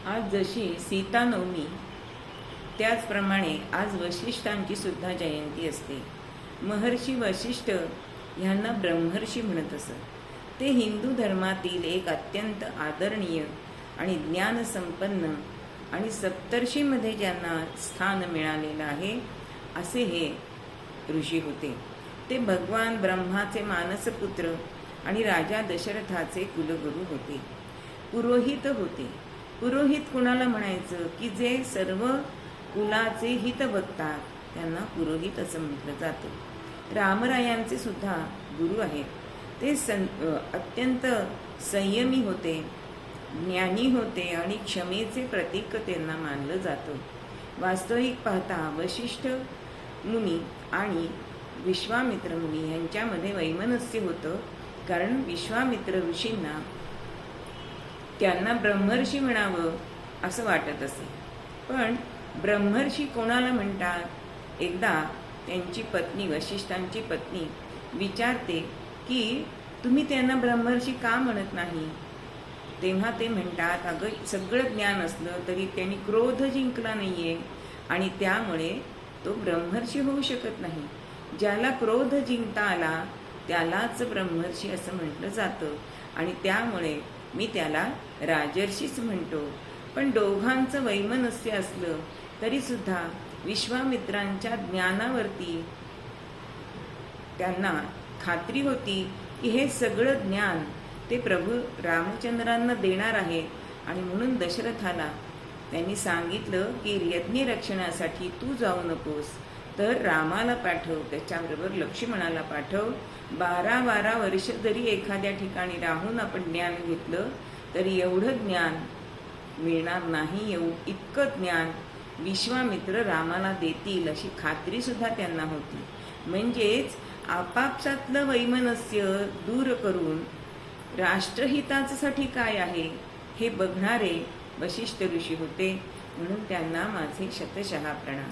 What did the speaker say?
आज जशी सीता नवमी त्याचप्रमाणे आज वशिष्ठांची सुद्धा जयंती असते. महर्षी वशिष्ठ ह्यांना ब्रह्मर्षी म्हणत असत. ते हिंदू धर्मातील एक अत्यंत आदरणीय आणि ज्ञानसंपन्न आणि सप्तर्षीमध्ये ज्यांना स्थान मिळालेलं आहे असे हे ऋषी होते. ते भगवान ब्रह्माचे मानसपुत्र आणि राजा दशरथाचे कुलगुरू होते. पुरोहित होते. पुरोहित कुणाला म्हणायचं की जे सर्व कुलाचे हित बघतात त्यांना पुरोहित असं म्हटलं जातं. रामरायांचे सुद्धा गुरु आहेत. ते अत्यंत संयमी होते, ज्ञानी होते आणि क्षमेचे प्रतीक त्यांना मानलं जातं. वास्तविक पाहता वशिष्ठ मुनी आणि विश्वामित्र मुनी यांच्यामध्ये वैमनस्य होतं. कारण विश्वामित्र ऋषींना त्यांना ब्रह्मर्षी म्हणावं असं वाटत असे. पण ब्रह्मर्षी कोणाला म्हणतात? एकदा त्यांची पत्नी, वशिष्ठांची पत्नी विचारते की तुम्ही त्यांना ब्रह्मर्षी का म्हणत नाही? तेव्हा ते म्हणतात, अगं सगळं ज्ञान असलं तरी त्यांनी क्रोध जिंकला नाहीये आणि त्यामुळे तो ब्रह्मर्षी होऊ शकत नाही. ज्याला क्रोध जिंकता आला त्यालाच ब्रह्मर्षी असं म्हटलं जातं आणि त्यामुळे मी त्याला राजर्षीच म्हणतो. पण दोघांचं वैमनस्य असलं तरी सुद्धा विश्वामित्रांच्या ज्ञानावरती त्यांना खात्री होती की हे सगळं ज्ञान ते प्रभू रामचंद्रांना देणार आहे. आणि म्हणून दशरथाला त्यांनी सांगितलं की यज्ञ रक्षणासाठी तू जाऊ नकोस, तर रामाला पाठव, त्याच्याबरोबर लक्ष्मणाला पाठव. 12 वर्ष जरी एखाद्या ठिकाणी राहून आपण ज्ञान घेतलं तरी एवढं ज्ञान मिळणार नाही. इतकं ज्ञान विश्वामित्र रामाला देतील अशी खात्री सुद्धा त्यांना होती. म्हणजेच आपापसातलं वैमनस्य दूर करून राष्ट्रहितासाठी काय आहे हे बघणारे वशिष्ठ ऋषी होते. म्हणून त्यांना माझे शतशः प्रणाम.